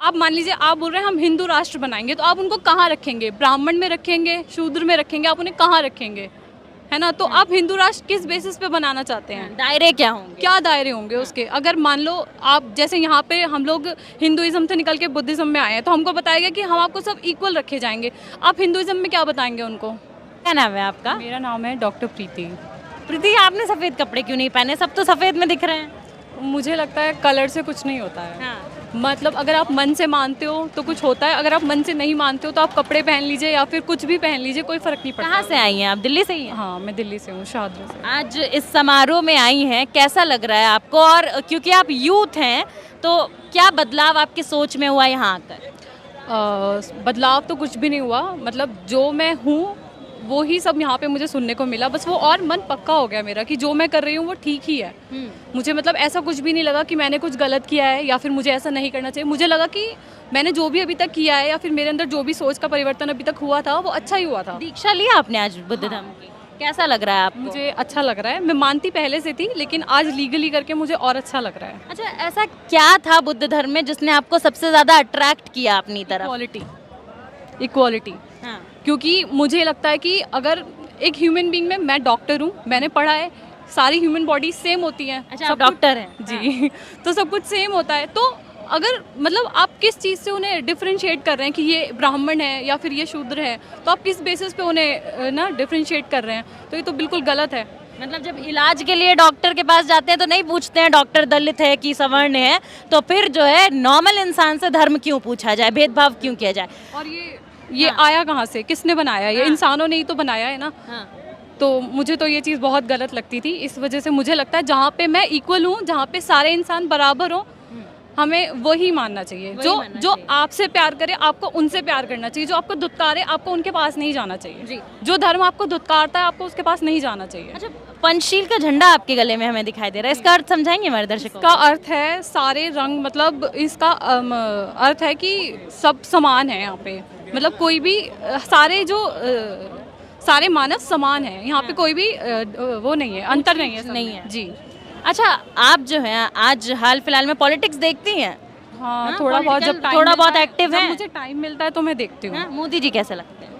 आप मान लीजिए आप बोल रहे हैं हम हिंदू राष्ट्र बनाएंगे, तो आप उनको कहाँ रखेंगे? ब्राह्मण में रखेंगे, शूद्र में रखेंगे, आप उन्हें कहाँ रखेंगे? है ना? तो आप हिंदू राष्ट्र किस बेसिस पे बनाना चाहते हैं? दायरे क्या होंगे? क्या दायरे होंगे उसके? अगर मान लो आप जैसे यहाँ पे हम लोग हिंदुइज्म से निकल के बुद्धिज्म में आए हैं, तो हमको बताया गया कि हम आपको सब इक्वल रखे जाएंगे। आप हिंदुइज्म में क्या बताएंगे उनको? क्या नाम है आपका? मेरा नाम है डॉक्टर प्रीति। प्रीति, आपने सफेद कपड़े क्यों नहीं पहने? सब तो सफेद में दिख रहे हैं। मुझे लगता है कलर से कुछ नहीं होता है। हाँ। मतलब अगर आप मन से मानते हो तो कुछ होता है, अगर आप मन से नहीं मानते हो तो आप कपड़े पहन लीजिए या फिर कुछ भी पहन लीजिए, कोई फर्क नहीं पड़ता। कहाँ से आई हैं आप? दिल्ली से ही हैं? हाँ, मैं दिल्ली से हूँ, शाहदरा से। आज इस समारोह में आई हैं, कैसा लग रहा है आपको? और क्योंकि आप यूथ हैं तो क्या बदलाव आपकी सोच में हुआ यहाँ आकर? बदलाव तो कुछ भी नहीं हुआ, मतलब जो मैं हूँ वो ही सब यहाँ पे मुझे सुनने को मिला। बस वो और मन पक्का हो गया मेरा कि जो मैं कर रही हूँ वो ठीक ही है। मुझे मतलब ऐसा कुछ भी नहीं लगा कि मैंने कुछ गलत किया है या फिर मुझे ऐसा नहीं करना चाहिए। मुझे लगा कि मैंने जो भी अभी तक किया है या फिर मेरे अंदर जो भी सोच का परिवर्तन अभी तक हुआ था वो अच्छा ही हुआ था। दीक्षा लिया आपने आज बुद्ध धर्म की, कैसा लग रहा है आपको? मुझे अच्छा लग रहा है। मैं मानती पहले से थी, लेकिन आज लीगली करके मुझे और अच्छा लग रहा है। अच्छा, ऐसा क्या था बुद्ध धर्म में जिसने आपको सबसे ज्यादा अट्रैक्ट किया अपनी तरफ? इक्वालिटी। हाँ। क्योंकि मुझे लगता है कि अगर एक ह्यूमन बीइंग में, मैं डॉक्टर हूँ, मैंने पढ़ा है, सारी ह्यूमन बॉडी सेम होती हैं। अच्छा, आप डॉक्टर हैं? जी। तो सब कुछ सेम होता है। तो अगर मतलब आप किस चीज़ से उन्हें डिफरेंशिएट कर रहे हैं कि ये ब्राह्मण है या फिर ये शूद्र है, तो आप किस बेसिस पे उन्हें ना डिफरेंशिएट कर रहे हैं, तो ये तो बिल्कुल गलत है। मतलब जब इलाज के लिए डॉक्टर के पास जाते हैं तो नहीं पूछते हैं डॉक्टर दलित है कि सवर्ण है, तो फिर जो है नॉर्मल इंसान से धर्म क्यों पूछा जाए, भेदभाव क्यों किया जाए? और ये आया कहाँ से? किसने बनाया? ये इंसानों ने ही तो बनाया है ना। तो मुझे तो ये चीज़ बहुत गलत लगती थी। इस वजह से मुझे लगता है जहाँ पे मैं इक्वल हूँ, जहाँ पे सारे इंसान बराबर हो, हमें वही मानना चाहिए। जो आपसे प्यार करे आपको उनसे प्यार करना चाहिए। जो आपको धुतकारे आपको उनके पास नहीं जाना चाहिए। जो धर्म आपको धुतकारता है आपको उसके पास नहीं जाना चाहिए। अच्छा, पंचशील का झंडा आपके गले में हमें दिखाई दे रहा है, इसका अर्थ समझाएंगे हमारे दर्शकों? इसका अर्थ है सारे रंग, मतलब इसका अर्थ है कि सब समान है यहाँ पे। मतलब कोई भी सारे मानव समान हैं यहाँ पे। कोई भी वो नहीं है, अंतर नहीं है, नहीं है जी। अच्छा, आप जो है आज हाल फिलहाल में पॉलिटिक्स देखती हैं? हाँ, थोड़ा बहुत, जब थोड़ा बहुत एक्टिव है। मुझे टाइम मिलता है तो मैं देखती हूँ। मोदी जी कैसे लगते हैं?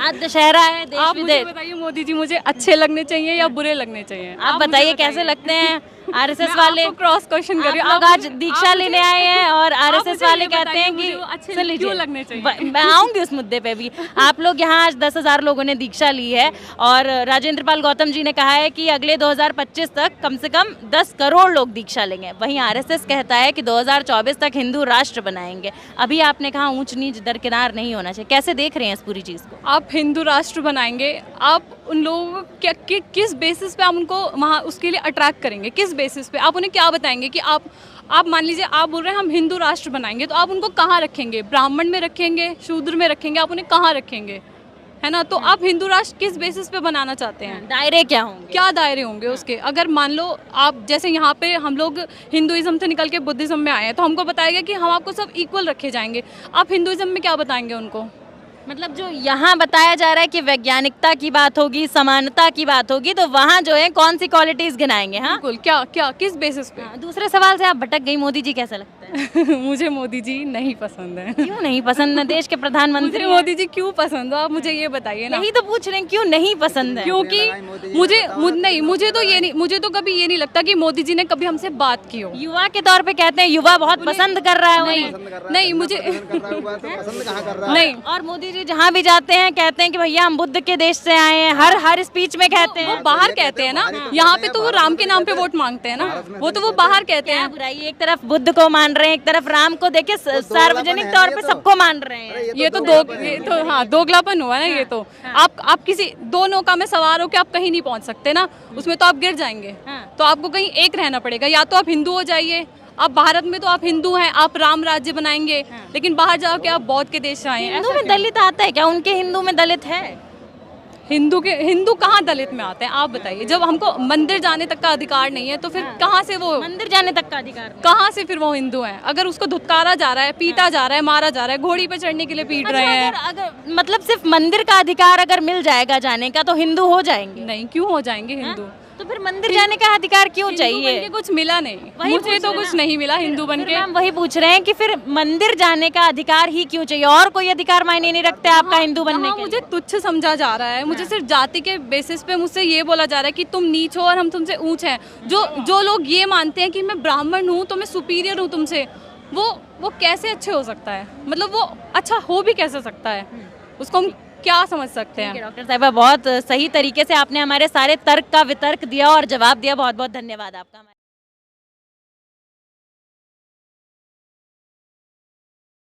आज दशहरा है, देश आप मुझे विदेश। बताइए, मोदी जी मुझे अच्छे लगने चाहिए या बुरे लगने चाहिए? आप बताइए कैसे लगते हैं? आरएसएस वाले क्रॉस क्वेश्चन कर रही हूँ। आप लोग आज दीक्षा लेने आए हैं और आरएसएस वाले कहते हैं कि अच्छे सुन लीजिए, क्यों लगने चाहिए? मैं आऊंगी उस मुद्दे पे भी। आप लोग यहाँ आज 10,000 लोगों ने दीक्षा ली है और राजेंद्र पाल गौतम जी ने कहा है कि अगले 2025 तक कम से कम 10 करोड़ लोग दीक्षा लेंगे। वहीं आरएसएस कहता है कि 2024 तक हिंदू राष्ट्र बनाएंगे। अभी आपने कहा ऊंच नीच दरकिनार नहीं होना चाहिए, कैसे देख रहे हैं इस पूरी चीज़ को? आप हिंदू राष्ट्र बनाएंगे, आप उन लोगों को किस बेसिस पे आप उनको वहाँ उसके लिए अट्रैक्ट करेंगे? किस बेसिस पे आप उन्हें क्या बताएंगे कि आप मान लीजिए आप बोल रहे हैं हम हिंदू राष्ट्र बनाएंगे, तो आप उनको कहाँ रखेंगे? ब्राह्मण में रखेंगे, शूद्र में रखेंगे, आप उन्हें कहाँ रखेंगे? है ना? तो आप हिंदू राष्ट्र किस बेसिस पे बनाना चाहते हैं? दायरे क्या होंगे? क्या दायरे होंगे उसके? अगर मान लो आप जैसे यहाँ पे हम लोग हिंदुइज्म से निकल के बुद्धिज्म में आए हैं, तो हमको बताया गया कि हम आपको सब इक्वल रखे जाएंगे। आप हिंदुइज्म में क्या बताएंगे उनको? मतलब जो यहाँ बताया जा रहा है कि वैज्ञानिकता की बात होगी, समानता की बात होगी, तो वहाँ जो है कौन सी क्वालिटीज गिनाएंगे? हाँ, बिल्कुल। क्या किस बेसिस पे? दूसरे सवाल से आप भटक गई। मोदी जी कैसे लगते हैं? मुझे मोदी जी नहीं पसंद है। क्यों नहीं पसंद? देश के प्रधानमंत्री मुझे मोदी जी क्यों पसंद हो? आप मुझे ये बताइए ना। यही तो पूछ रहे हैं, क्यों नहीं पसंद है? क्योंकि मुझे तो कभी ये नहीं लगता कि मोदी जी ने कभी हमसे बात की हो। युवा के तौर पे कहते हैं युवा बहुत पसंद कर रहा है उन्हें। नहीं, मुझे नहीं। और मोदी जी जहाँ भी जाते हैं कहते हैं कि भैया हम बुद्ध के देश से आए हैं, हर स्पीच में कहते हैं। वो बाहर कहते हैं ना, यहाँ पे तो वो राम के नाम पे वोट मांगते हैं ना, वो तो वो बाहर कहते हैं। बुराई, एक तरफ बुद्ध को मान रहे हैं, एक तरफ राम को, देखे सार्वजनिक तौर पे सबको मान रहे हैं। ये तो हाँ दोगलापन हुआ ना। ये तो आप किसी दो नौका में सवार हो के आप कहीं नहीं पहुंच सकते ना, उसमें तो आप गिर जाएंगे। तो आपको कहीं एक रहना पड़ेगा, या तो आप हिंदू हो जाइए। आप भारत में तो आप हिंदू हैं, आप राम राज्य बनाएंगे, लेकिन बाहर जाओ के आप बौद्ध के देश से आए हैं। हिंदू में दलित आता है क्या? उनके हिंदू में दलित है? हिंदू कहाँ दलित में आते हैं? आप बताइए। जब हमको मंदिर जाने तक का अधिकार नहीं है तो फिर कहाँ से वो मंदिर जाने तक का अधिकार नहीं? कहाँ से फिर वो हिंदू हैं? अगर उसको धुतकारा जा रहा है, पीटा जा रहा है, मारा जा रहा है, घोड़ी पे चढ़ने के लिए पीट रहे हैं। अगर मतलब सिर्फ मंदिर का अधिकार अगर मिल जाएगा जाने का तो हिंदू हो जाएंगे? नहीं, क्यों हो जाएंगे हिंदू? तो फिर मंदिर जाने का अधिकार क्यों हिंदू बन चाहिए? के कुछ मिला नहीं, वही मुझे पूछ तो रहे कुछ ना। नहीं मिला हिंदू बन फिर के। मैम वही पूछ रहे हैं कि फिर मंदिर जाने का अधिकार ही क्यों चाहिए, और कोई अधिकार मायने नहीं रखते आपका हिंदू बनने हाँ, के मुझे लिए? तुच्छ समझा जा रहा है, मुझे सिर्फ जाति के बेसिस पे मुझसे ये बोला जा रहा है कि तुम नीच हो और हम तुमसे ऊंच हैं। जो लोग ये मानते हैं कि मैं ब्राह्मण हूँ तो मैं सुपीरियर हूँ तुमसे, वो कैसे अच्छे हो सकता है? मतलब वो अच्छा हो भी कैसे सकता है? उसको हम क्या समझ सकते हैं? डॉक्टर साहिबा, बहुत सही तरीके से आपने हमारे सारे तर्क का वितर्क दिया और जवाब दिया। बहुत बहुत धन्यवाद आपका।